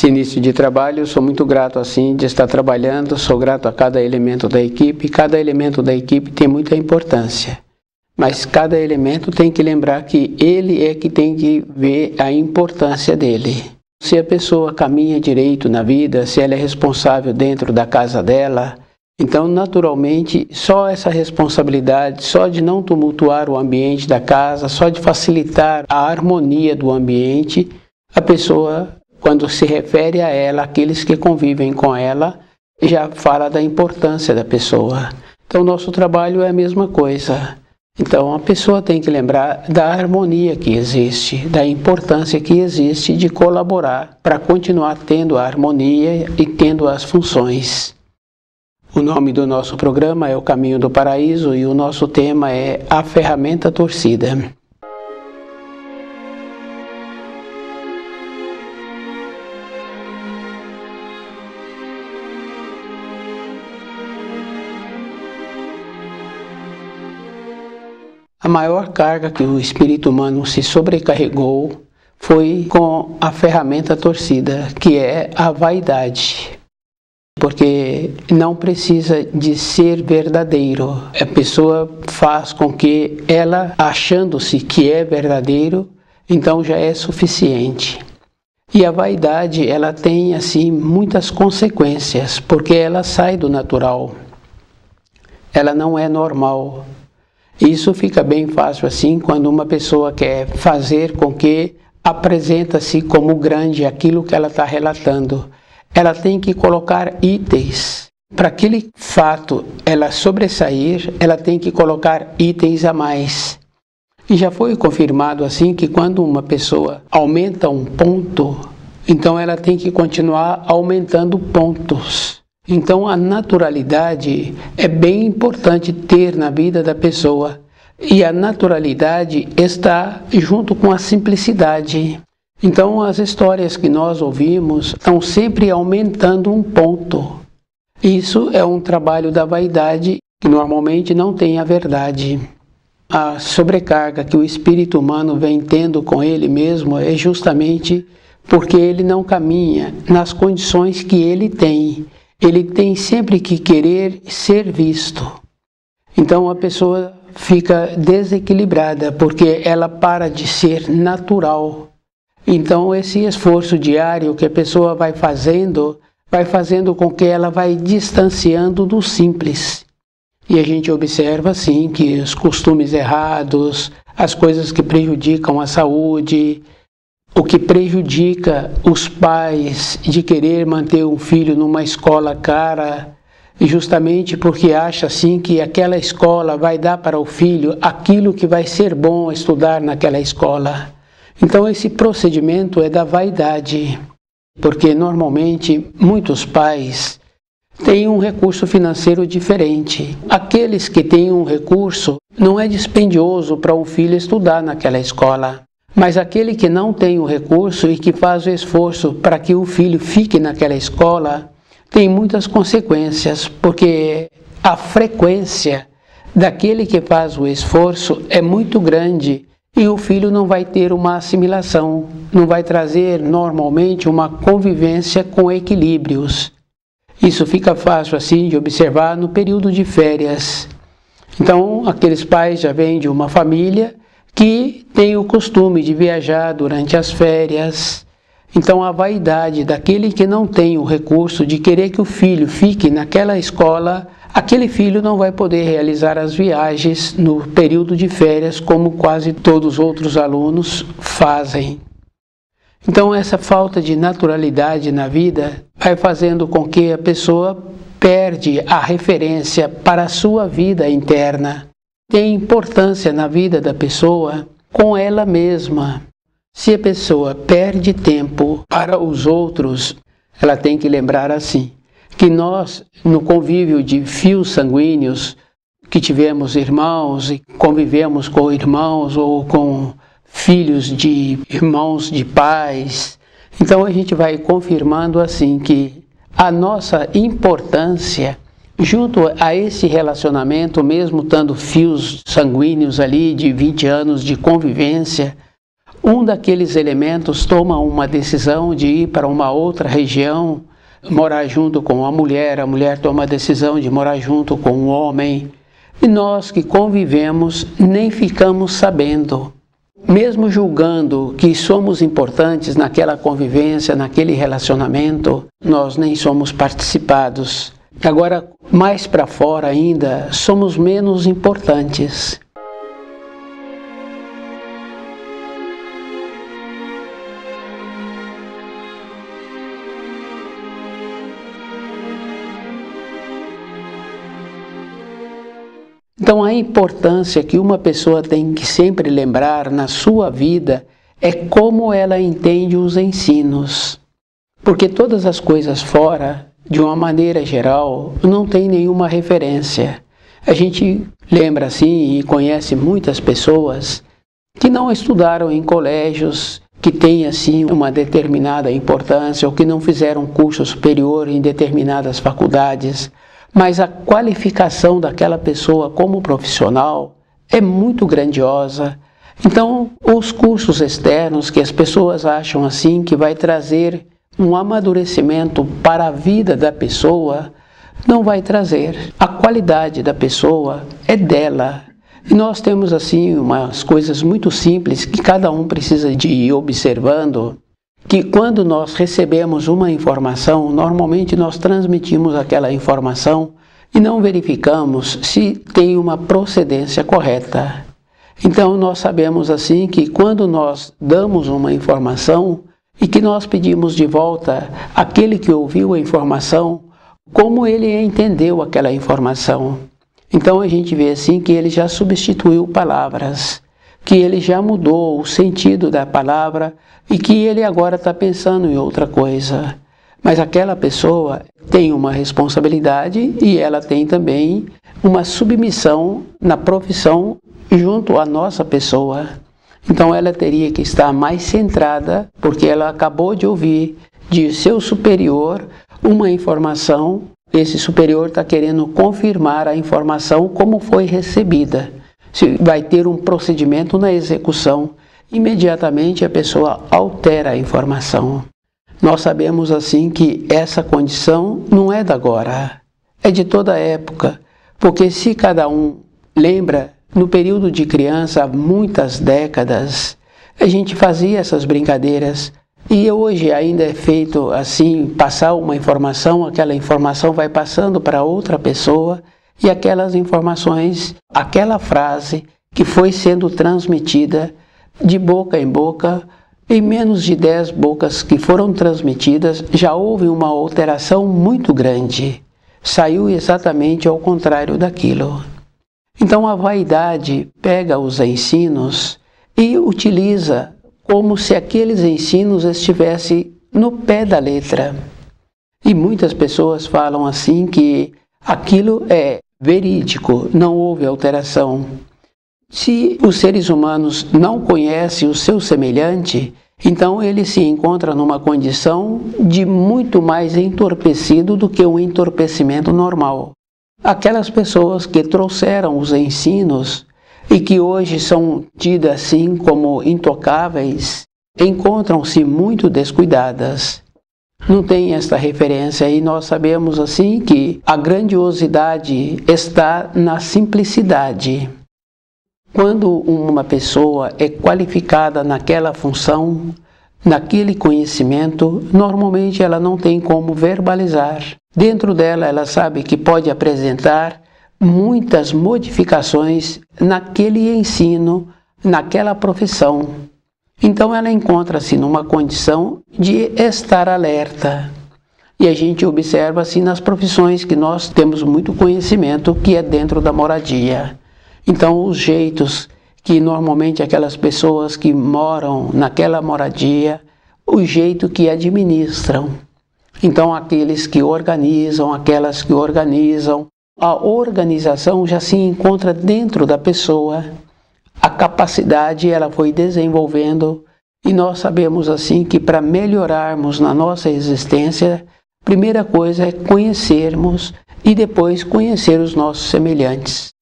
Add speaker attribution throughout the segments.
Speaker 1: Nesse início de trabalho, eu sou muito grato assim de estar trabalhando, sou grato a cada elemento da equipe, cada elemento da equipe tem muita importância. Mas cada elemento tem que lembrar que ele é que tem que ver a importância dele. Se a pessoa caminha direito na vida, se ela é responsável dentro da casa dela, então naturalmente só essa responsabilidade, só de não tumultuar o ambiente da casa, só de facilitar a harmonia do ambiente, a pessoa, quando se refere a ela, aqueles que convivem com ela, já fala da importância da pessoa. Então nosso trabalho é a mesma coisa. Então a pessoa tem que lembrar da harmonia que existe, da importância que existe de colaborar para continuar tendo a harmonia e tendo as funções. O nome do nosso programa é O Caminho do Paraíso e o nosso tema é A Ferramenta Torcida. A maior carga que o espírito humano se sobrecarregou foi com a ferramenta torcida, que é a vaidade. Porque não precisa de ser verdadeiro. A pessoa faz com que ela, achando-se que é verdadeiro, então já é suficiente. E a vaidade, ela tem assim muitas consequências, porque ela sai do natural. Ela não é normal. Isso fica bem fácil assim quando uma pessoa quer fazer com que apresenta-se como grande aquilo que ela está relatando. Ela tem que colocar itens. Para aquele fato ela sobressair, ela tem que colocar itens a mais. E já foi confirmado assim que quando uma pessoa aumenta um ponto, então ela tem que continuar aumentando pontos. Então a naturalidade é bem importante ter na vida da pessoa. E a naturalidade está junto com a simplicidade. Então as histórias que nós ouvimos estão sempre aumentando um ponto. Isso é um trabalho da vaidade que normalmente não tem a verdade. A sobrecarga que o espírito humano vem tendo com ele mesmo é justamente porque ele não caminha nas condições que ele tem. Ele tem sempre que querer ser visto. Então a pessoa fica desequilibrada porque ela para de ser natural. Então esse esforço diário que a pessoa vai fazendo com que ela vai distanciando do simples. E a gente observa assim que os costumes errados, as coisas que prejudicam a saúde, o que prejudica os pais de querer manter um filho numa escola cara, justamente porque acha assim que aquela escola vai dar para o filho aquilo que vai ser bom estudar naquela escola. Então esse procedimento é da vaidade, porque normalmente muitos pais têm um recurso financeiro diferente. Aqueles que têm um recurso não é dispendioso para um filho estudar naquela escola. Mas aquele que não tem o recurso e que faz o esforço para que o filho fique naquela escola, tem muitas consequências, porque a frequência daquele que faz o esforço é muito grande e o filho não vai ter uma assimilação, não vai trazer normalmente uma convivência com equilíbrios. Isso fica fácil assim de observar no período de férias. Então, aqueles pais já vêm de uma família que tem o costume de viajar durante as férias. Então a vaidade daquele que não tem o recurso de querer que o filho fique naquela escola, aquele filho não vai poder realizar as viagens no período de férias como quase todos os outros alunos fazem. Então essa falta de naturalidade na vida vai fazendo com que a pessoa perde a referência para a sua vida interna. Tem importância na vida da pessoa com ela mesma. Se a pessoa perde tempo para os outros, ela tem que lembrar assim, que nós, no convívio de fios sanguíneos, que tivemos irmãos e convivemos com irmãos ou com filhos de irmãos de pais, então a gente vai confirmando assim que a nossa importância junto a esse relacionamento, mesmo estando fios sanguíneos ali de 20 anos de convivência, um daqueles elementos toma uma decisão de ir para uma outra região, morar junto com a mulher toma a decisão de morar junto com o homem, e nós que convivemos nem ficamos sabendo. Mesmo julgando que somos importantes naquela convivência, naquele relacionamento, nós nem somos participados. Agora, mais para fora ainda, somos menos importantes. Então, a importância que uma pessoa tem que sempre lembrar na sua vida é como ela entende os ensinos. Porque todas as coisas fora, de uma maneira geral, não tem nenhuma referência. A gente lembra assim e conhece muitas pessoas que não estudaram em colégios que têm assim uma determinada importância ou que não fizeram curso superior em determinadas faculdades. Mas a qualificação daquela pessoa como profissional é muito grandiosa. Então, os cursos externos que as pessoas acham assim que vai trazer um amadurecimento para a vida da pessoa, não vai trazer. A qualidade da pessoa é dela. E nós temos assim umas coisas muito simples que cada um precisa de ir observando, que quando nós recebemos uma informação, normalmente nós transmitimos aquela informação e não verificamos se tem uma procedência correta. Então nós sabemos assim que quando nós damos uma informação e que nós pedimos de volta aquele que ouviu a informação, como ele entendeu aquela informação. Então a gente vê assim que ele já substituiu palavras, que ele já mudou o sentido da palavra e que ele agora está pensando em outra coisa. Mas aquela pessoa tem uma responsabilidade e ela tem também uma submissão na profissão junto à nossa pessoa. Então ela teria que estar mais centrada, porque ela acabou de ouvir de seu superior uma informação. Esse superior está querendo confirmar a informação como foi recebida. Se vai ter um procedimento na execução, imediatamente a pessoa altera a informação. Nós sabemos assim que essa condição não é da agora, é de toda a época, porque se cada um lembra, no período de criança, há muitas décadas, a gente fazia essas brincadeiras e hoje ainda é feito assim, passar uma informação, aquela informação vai passando para outra pessoa e aquelas informações, aquela frase que foi sendo transmitida de boca em boca, em menos de 10 bocas que foram transmitidas, já houve uma alteração muito grande. Saiu exatamente ao contrário daquilo. Então a vaidade pega os ensinos e utiliza como se aqueles ensinos estivessem no pé da letra. E muitas pessoas falam assim que aquilo é verídico, não houve alteração. Se os seres humanos não conhecem o seu semelhante, então ele se encontra numa condição de muito mais entorpecido do que um entorpecimento normal. Aquelas pessoas que trouxeram os ensinos e que hoje são tidas assim como intocáveis, encontram-se muito descuidadas. Não tem esta referência e nós sabemos assim que a grandiosidade está na simplicidade. Quando uma pessoa é qualificada naquela função, naquele conhecimento, normalmente ela não tem como verbalizar. Dentro dela ela sabe que pode apresentar muitas modificações naquele ensino, naquela profissão. Então ela encontra-se numa condição de estar alerta. E a gente observa assim nas profissões que nós temos muito conhecimento, que é dentro da moradia. Então os jeitos que normalmente aquelas pessoas que moram naquela moradia, o jeito que administram. Então aqueles que organizam, aquelas que organizam, a organização já se encontra dentro da pessoa. A capacidade ela foi desenvolvendo e nós sabemos assim que para melhorarmos na nossa existência, a primeira coisa é conhecermos e depois conhecer os nossos semelhantes.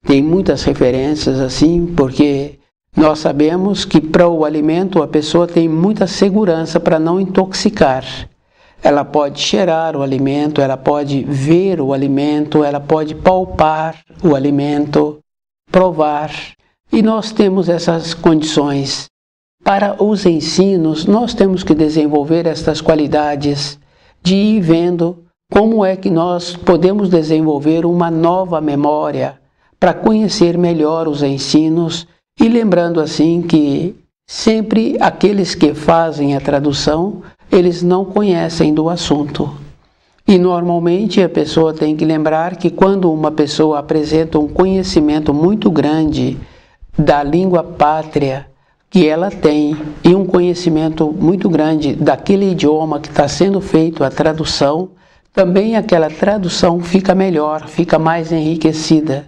Speaker 1: Tem muitas referências assim, porque Nós sabemos que para o alimento a pessoa tem muita segurança para não intoxicar. Ela pode cheirar o alimento, ela pode ver o alimento, ela pode palpar o alimento, provar. E nós temos essas condições. Para os ensinos, nós temos que desenvolver estas qualidades de ir vendo como é que nós podemos desenvolver uma nova memória para conhecer melhor os ensinos e lembrando assim que sempre aqueles que fazem a tradução, eles não conhecem do assunto. E normalmente a pessoa tem que lembrar que quando uma pessoa apresenta um conhecimento muito grande da língua pátria que ela tem e um conhecimento muito grande daquele idioma que está sendo feito a tradução, também aquela tradução fica melhor, fica mais enriquecida.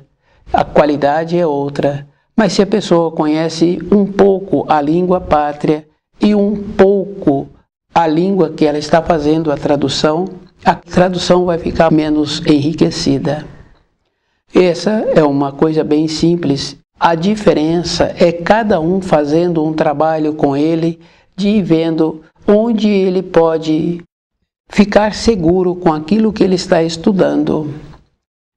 Speaker 1: A qualidade é outra. Mas se a pessoa conhece um pouco a língua pátria e um pouco a língua que ela está fazendo a tradução vai ficar menos enriquecida. Essa é uma coisa bem simples. A diferença é cada um fazendo um trabalho com ele, de ir vendo onde ele pode ficar seguro com aquilo que ele está estudando.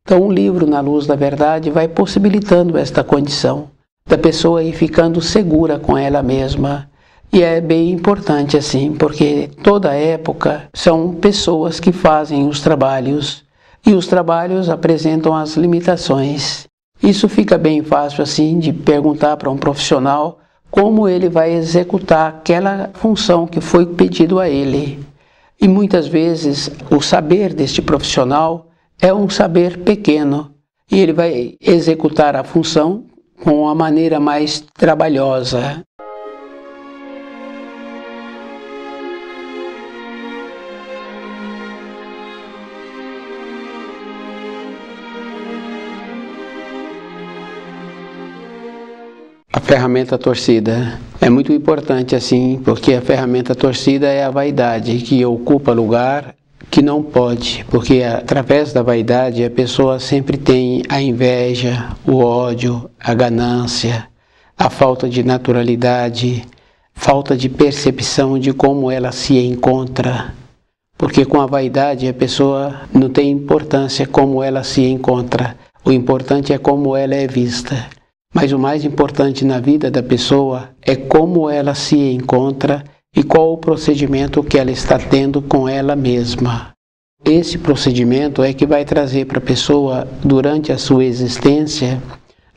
Speaker 1: Então, um livro na luz da verdade vai possibilitando esta condição da pessoa ir ficando segura com ela mesma. E é bem importante assim, porque toda época são pessoas que fazem os trabalhos e os trabalhos apresentam as limitações. Isso fica bem fácil assim de perguntar para um profissional como ele vai executar aquela função que foi pedido a ele. E muitas vezes o saber deste profissional é um saber pequeno e ele vai executar a função com a maneira mais trabalhosa. A ferramenta torcida é muito importante assim, porque a ferramenta torcida é a vaidade que ocupa lugar que não pode, porque através da vaidade a pessoa sempre tem a inveja, o ódio, a ganância, a falta de naturalidade, falta de percepção de como ela se encontra, porque com a vaidade a pessoa não tem importância como ela se encontra, o importante é como ela é vista. Mas o mais importante na vida da pessoa é como ela se encontra e qual o procedimento que ela está tendo com ela mesma. Esse procedimento é que vai trazer para a pessoa, durante a sua existência,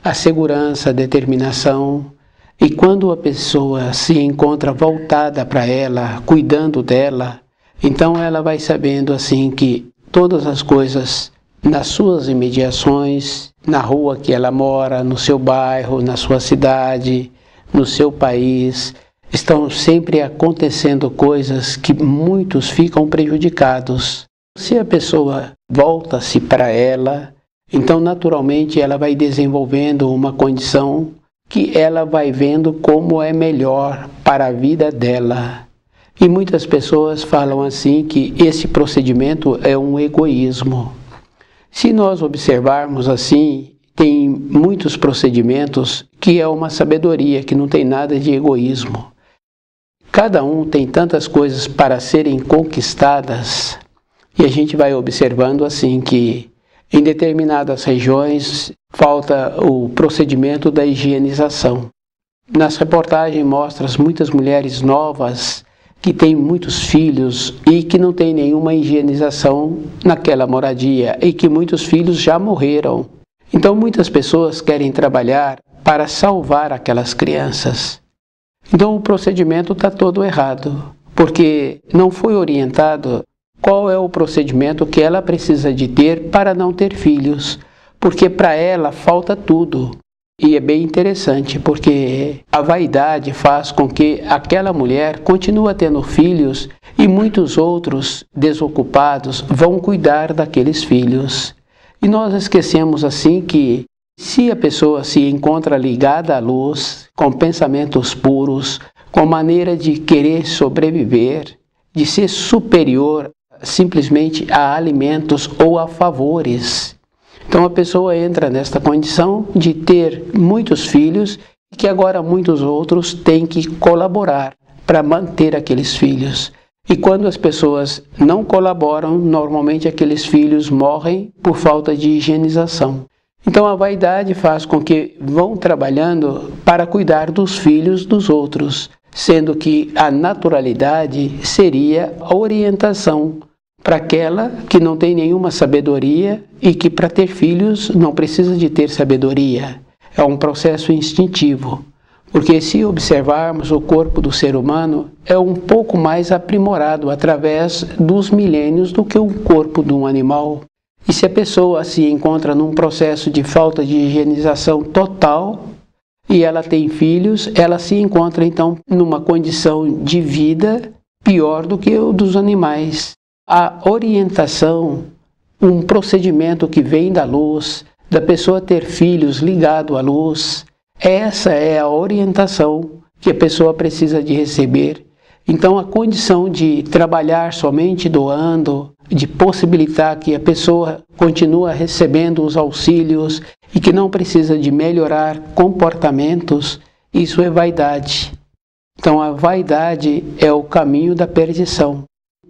Speaker 1: a segurança, a determinação. E quando a pessoa se encontra voltada para ela, cuidando dela, então ela vai sabendo assim que todas as coisas nas suas imediações, na rua que ela mora, no seu bairro, na sua cidade, no seu país, estão sempre acontecendo coisas que muitos ficam prejudicados. Se a pessoa volta-se para ela, então naturalmente ela vai desenvolvendo uma condição que ela vai vendo como é melhor para a vida dela. E muitas pessoas falam assim que esse procedimento é um egoísmo. Se nós observarmos assim, tem muitos procedimentos que é uma sabedoria, que não tem nada de egoísmo. Cada um tem tantas coisas para serem conquistadas e a gente vai observando assim que em determinadas regiões falta o procedimento da higienização. Nas reportagens mostram muitas mulheres novas que têm muitos filhos e que não tem nenhuma higienização naquela moradia e que muitos filhos já morreram. Então muitas pessoas querem trabalhar para salvar aquelas crianças. Então o procedimento está todo errado, porque não foi orientado qual é o procedimento que ela precisa de ter para não ter filhos, porque para ela falta tudo. E é bem interessante, porque a vaidade faz com que aquela mulher continue tendo filhos e muitos outros desocupados vão cuidar daqueles filhos. E nós esquecemos assim que se a pessoa se encontra ligada à luz, com pensamentos puros, com maneira de querer sobreviver, de ser superior simplesmente a alimentos ou a favores, então a pessoa entra nesta condição de ter muitos filhos e que agora muitos outros têm que colaborar para manter aqueles filhos. E quando as pessoas não colaboram, normalmente aqueles filhos morrem por falta de higienização. Então a vaidade faz com que vão trabalhando para cuidar dos filhos dos outros, sendo que a naturalidade seria a orientação para aquela que não tem nenhuma sabedoria e que para ter filhos não precisa de ter sabedoria. É um processo instintivo, porque se observarmos o corpo do ser humano é um pouco mais aprimorado através dos milênios do que o corpo de um animal. E se a pessoa se encontra num processo de falta de higienização total e ela tem filhos, ela se encontra então numa condição de vida pior do que o dos animais. A orientação, um procedimento que vem da luz, da pessoa ter filhos ligado à luz, essa é a orientação que a pessoa precisa de receber. Então a condição de trabalhar somente doando, de possibilitar que a pessoa continue recebendo os auxílios e que não precisa de melhorar comportamentos, isso é vaidade. Então a vaidade é o caminho da perdição.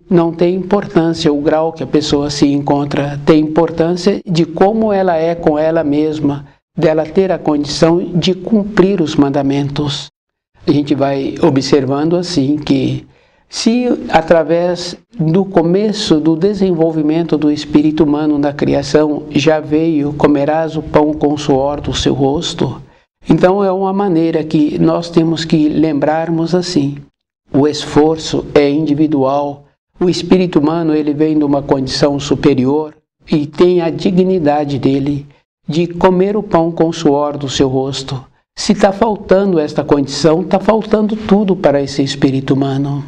Speaker 1: Não tem importância o grau que a pessoa se encontra, tem importância de como ela é com ela mesma, dela ter a condição de cumprir os mandamentos. A gente vai observando assim que se através do começo do desenvolvimento do espírito humano na criação já veio comerás o pão com o suor do seu rosto, então é uma maneira que nós temos que lembrarmos assim. O esforço é individual. O espírito humano ele vem de uma condição superior e tem a dignidade dele de comer o pão com o suor do seu rosto. Se está faltando esta condição, está faltando tudo para esse espírito humano.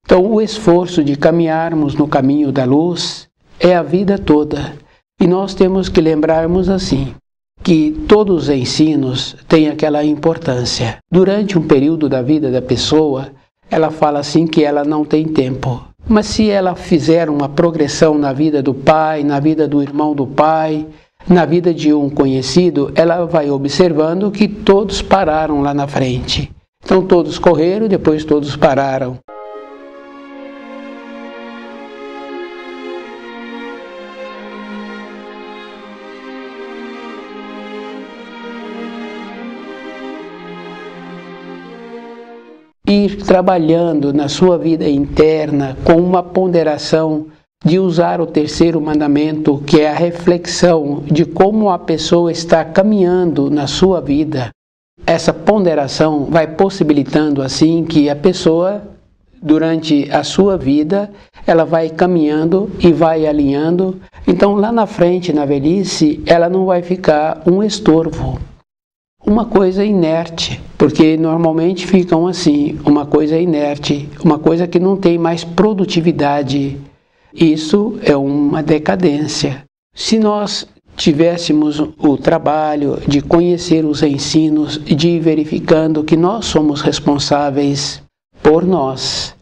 Speaker 1: Então o esforço de caminharmos no caminho da luz é a vida toda. E nós temos que lembrarmos assim, que todos os ensinos têm aquela importância. Durante um período da vida da pessoa, ela fala assim que ela não tem tempo. Mas se ela fizer uma progressão na vida do pai, na vida do irmão do pai, na vida de um conhecido, ela vai observando que todos pararam lá na frente. Então todos correram, depois todos pararam. Ir trabalhando na sua vida interna com uma ponderação de usar o terceiro mandamento, que é a reflexão de como a pessoa está caminhando na sua vida. Essa ponderação vai possibilitando assim que a pessoa, durante a sua vida, ela vai caminhando e vai alinhando. Então lá na frente, na velhice, ela não vai ficar um estorvo. Uma coisa inerte, porque normalmente ficam assim, uma coisa inerte, uma coisa que não tem mais produtividade. Isso é uma decadência. Se nós tivéssemos o trabalho de conhecer os ensinos e de ir verificando que nós somos responsáveis por nós,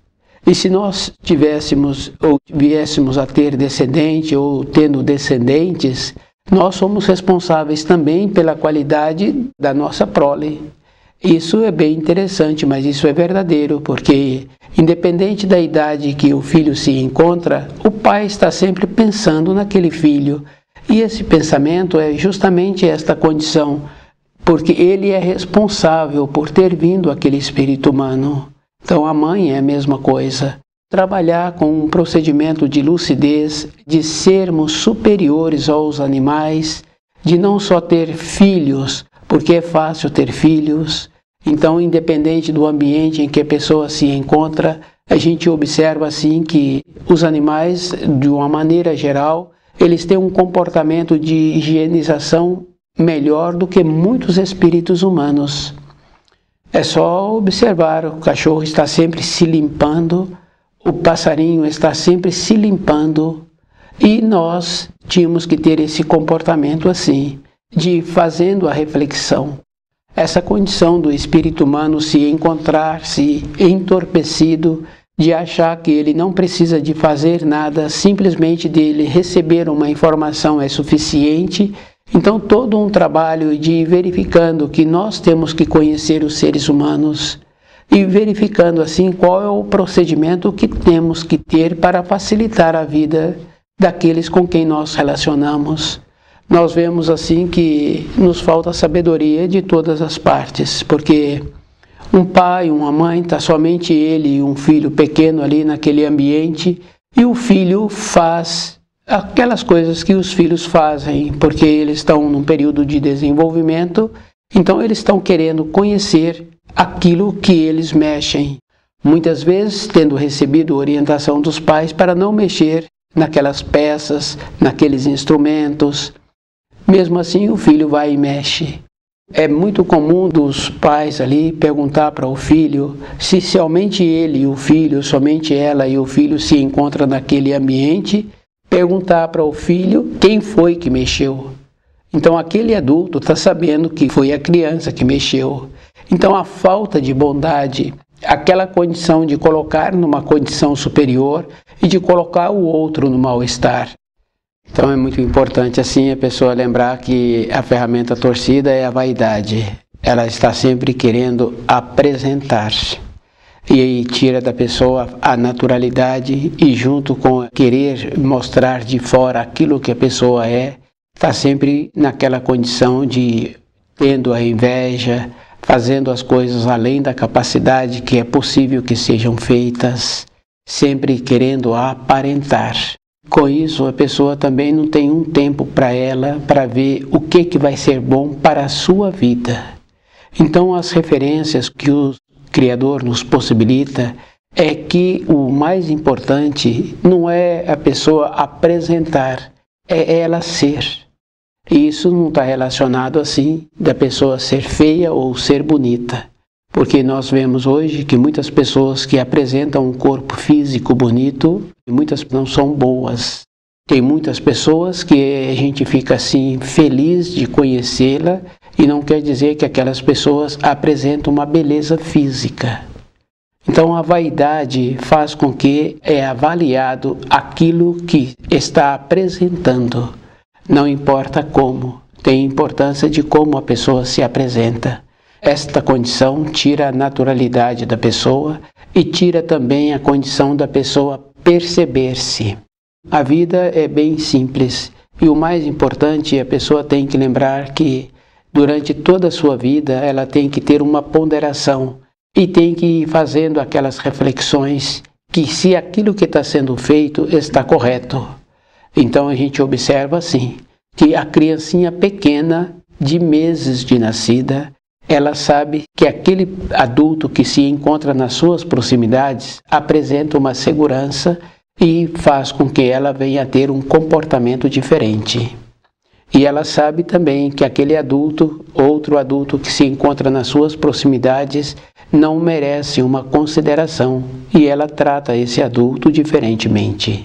Speaker 1: e se nós tivéssemos ou viéssemos a ter descendente ou tendo descendentes, nós somos responsáveis também pela qualidade da nossa prole. Isso é bem interessante, mas isso é verdadeiro, porque independente da idade que o filho se encontra, o pai está sempre pensando naquele filho. E esse pensamento é justamente esta condição, porque ele é responsável por ter vindo aquele espírito humano. Então a mãe é a mesma coisa. Trabalhar com um procedimento de lucidez, de sermos superiores aos animais, de não só ter filhos, porque é fácil ter filhos. Então, independente do ambiente em que a pessoa se encontra, a gente observa assim que os animais, de uma maneira geral, eles têm um comportamento de higienização melhor do que muitos espíritos humanos. É só observar, o cachorro está sempre se limpando, o passarinho está sempre se limpando, e nós tínhamos que ter esse comportamento assim, de fazendo a reflexão. Essa condição do espírito humano se encontrar-se entorpecido, de achar que ele não precisa de fazer nada, simplesmente dele receber uma informação é suficiente, Então, todo um trabalho de ir verificando que nós temos que conhecer os seres humanos e verificando assim qual é o procedimento que temos que ter para facilitar a vida daqueles com quem nós relacionamos. Nós vemos assim que nos falta sabedoria de todas as partes, porque um pai, uma mãe, está somente ele e um filho pequeno ali naquele ambiente, e o filho faz aquelas coisas que os filhos fazem, porque eles estão num período de desenvolvimento, então eles estão querendo conhecer aquilo que eles mexem. Muitas vezes tendo recebido orientação dos pais para não mexer naquelas peças, naqueles instrumentos. Mesmo assim o filho vai e mexe. É muito comum dos pais ali perguntar para o filho se somente ele e o filho, somente ela e o filho se encontram naquele ambiente, perguntar para o filho quem foi que mexeu. Então aquele adulto está sabendo que foi a criança que mexeu. Então a falta de bondade, aquela condição de colocar numa condição superior e de colocar o outro no mal-estar. Então é muito importante assim a pessoa lembrar que a ferramenta torcida é a vaidade. Ela está sempre querendo apresentar-se. E aí tira da pessoa a naturalidade e junto com querer mostrar de fora aquilo que a pessoa é, está sempre naquela condição de tendo a inveja, fazendo as coisas além da capacidade que é possível que sejam feitas, sempre querendo aparentar. Com isso, a pessoa também não tem um tempo para ela, para ver o que vai ser bom para a sua vida. Então, as referências que o Criador nos possibilita é que o mais importante não é a pessoa apresentar, é ela ser. E isso não está relacionado assim da pessoa ser feia ou ser bonita. Porque nós vemos hoje que muitas pessoas que apresentam um corpo físico bonito, muitas não são boas. Tem muitas pessoas que a gente fica assim feliz de conhecê-la e não quer dizer que aquelas pessoas apresentam uma beleza física. Então a vaidade faz com que é avaliado aquilo que está apresentando. Não importa como, tem importância de como a pessoa se apresenta. Esta condição tira a naturalidade da pessoa e tira também a condição da pessoa perceber-se. A vida é bem simples e o mais importante, a pessoa tem que lembrar que durante toda a sua vida ela tem que ter uma ponderação e tem que ir fazendo aquelas reflexões que se aquilo que está sendo feito está correto. Então a gente observa assim, que a criancinha pequena de meses de nascida, ela sabe que aquele adulto que se encontra nas suas proximidades apresenta uma segurança e faz com que ela venha a ter um comportamento diferente. E ela sabe também que aquele adulto, outro adulto que se encontra nas suas proximidades, não merece uma consideração e ela trata esse adulto diferentemente.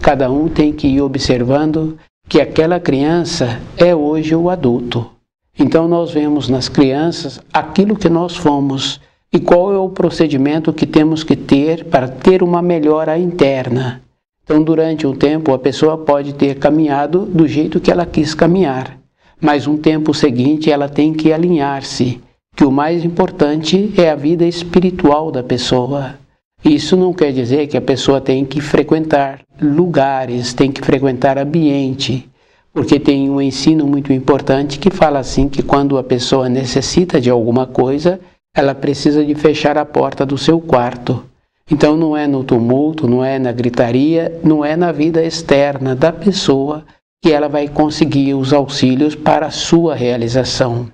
Speaker 1: Cada um tem que ir observando que aquela criança é hoje o adulto. Então nós vemos nas crianças aquilo que nós fomos e qual é o procedimento que temos que ter para ter uma melhora interna. Então durante um tempo a pessoa pode ter caminhado do jeito que ela quis caminhar, mas um tempo seguinte ela tem que alinhar-se, que o mais importante é a vida espiritual da pessoa. Isso não quer dizer que a pessoa tem que frequentar lugares, tem que frequentar ambiente, porque tem um ensino muito importante que fala assim que quando a pessoa necessita de alguma coisa, ela precisa de fechar a porta do seu quarto. Então não é no tumulto, não é na gritaria, não é na vida externa da pessoa que ela vai conseguir os auxílios para a sua realização.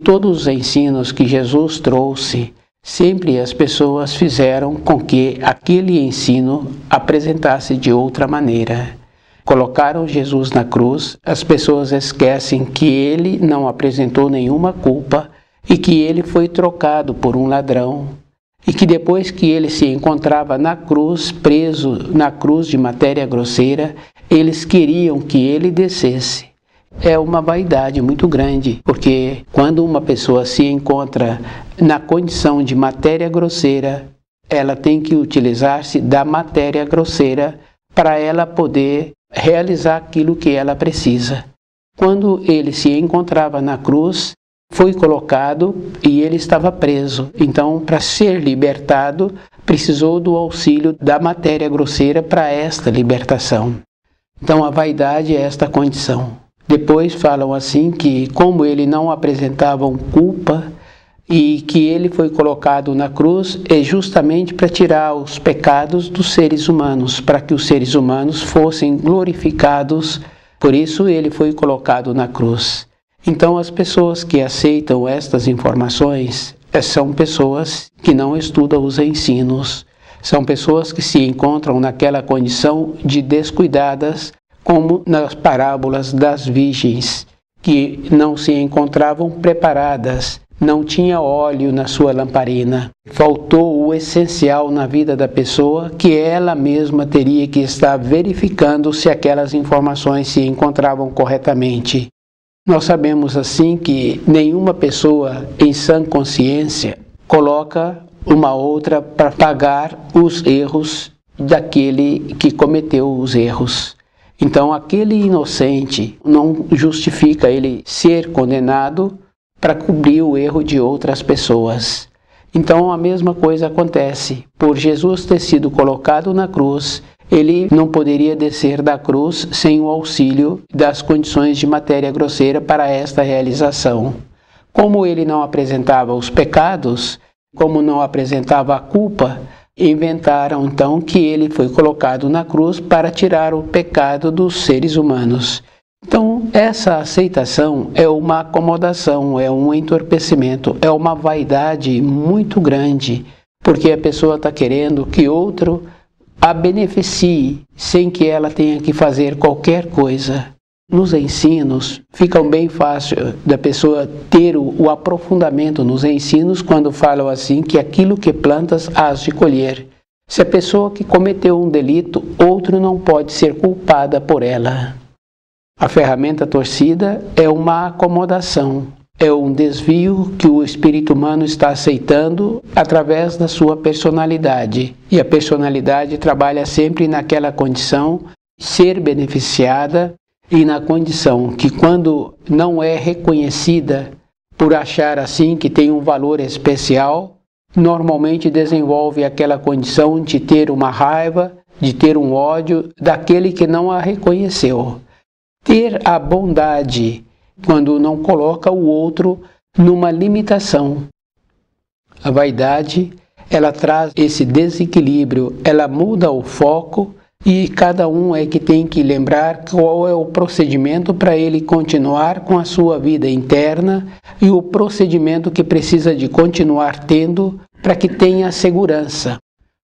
Speaker 1: Todos os ensinos que Jesus trouxe, sempre as pessoas fizeram com que aquele ensino apresentasse de outra maneira. Colocaram Jesus na cruz, as pessoas esquecem que ele não apresentou nenhuma culpa e que ele foi trocado por um ladrão. E que depois que ele se encontrava na cruz, preso na cruz de matéria grosseira, eles queriam que ele descesse. é uma vaidade muito grande, porque quando uma pessoa se encontra na condição de matéria grosseira, ela tem que utilizar-se da matéria grosseira para ela poder realizar aquilo que ela precisa. Quando ele se encontrava na cruz, foi colocado e ele estava preso. Então, para ser libertado, precisou do auxílio da matéria grosseira para esta libertação. Então, a vaidade é esta condição. Depois falam assim que, como ele não apresentava culpa e que ele foi colocado na cruz, é justamente para tirar os pecados dos seres humanos, para que os seres humanos fossem glorificados. Por isso ele foi colocado na cruz. Então as pessoas que aceitam estas informações são pessoas que não estudam os ensinos, são pessoas que se encontram naquela condição de descuidadas, como nas parábolas das virgens, que não se encontravam preparadas, não tinha óleo na sua lamparina. Faltou o essencial na vida da pessoa, que ela mesma teria que estar verificando se aquelas informações se encontravam corretamente. Nós sabemos assim que nenhuma pessoa em sã consciência coloca uma outra para pagar os erros daquele que cometeu os erros. Então aquele inocente não justifica ele ser condenado para cobrir o erro de outras pessoas. Então a mesma coisa acontece. Por Jesus ter sido colocado na cruz, ele não poderia descer da cruz sem o auxílio das condições de matéria grosseira para esta realização. Como ele não apresentava os pecados, como não apresentava a culpa, inventaram então que ele foi colocado na cruz para tirar o pecado dos seres humanos. Então, essa aceitação é uma acomodação, é um entorpecimento, é uma vaidade muito grande, porque a pessoa está querendo que outro a beneficie sem que ela tenha que fazer qualquer coisa. Nos ensinos, fica bem fácil da pessoa ter o aprofundamento nos ensinos quando falam assim que aquilo que plantas hás de colher. Se a pessoa que cometeu um delito, outro não pode ser culpada por ela. A ferramenta torcida é uma acomodação, é um desvio que o espírito humano está aceitando através da sua personalidade. E a personalidade trabalha sempre naquela condição de ser beneficiada e na condição que, quando não é reconhecida por achar assim que tem um valor especial, normalmente desenvolve aquela condição de ter uma raiva, de ter um ódio daquele que não a reconheceu. Ter a bondade quando não coloca o outro numa limitação. A vaidade, ela traz esse desequilíbrio, ela muda o foco e cada um é que tem que lembrar qual é o procedimento para ele continuar com a sua vida interna e o procedimento que precisa de continuar tendo para que tenha segurança.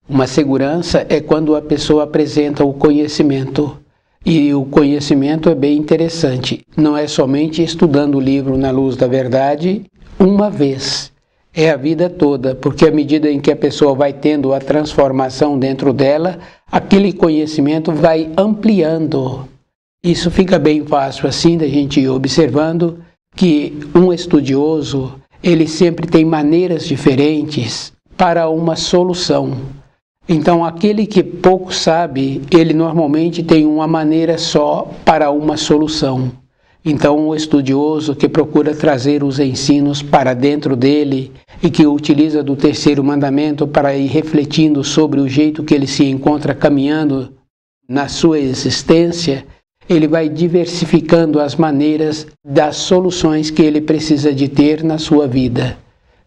Speaker 1: Uma segurança é quando a pessoa apresenta o conhecimento. E o conhecimento é bem interessante. Não é somente estudando o livro Na Luz da Verdade uma vez. É a vida toda, porque à medida em que a pessoa vai tendo a transformação dentro dela, aquele conhecimento vai ampliando. Isso fica bem fácil assim da gente ir observando que um estudioso, ele sempre tem maneiras diferentes para uma solução. Então, aquele que pouco sabe, ele normalmente tem uma maneira só para uma solução. Então, o estudioso que procura trazer os ensinos para dentro dele e que utiliza do terceiro mandamento para ir refletindo sobre o jeito que ele se encontra caminhando na sua existência, ele vai diversificando as maneiras das soluções que ele precisa de ter na sua vida.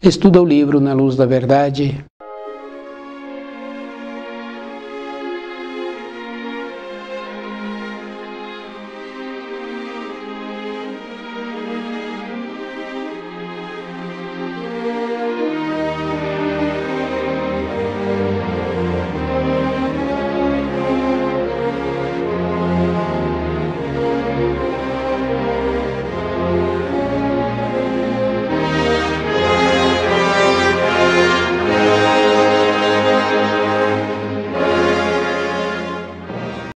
Speaker 1: Estuda o livro Na Luz da Verdade.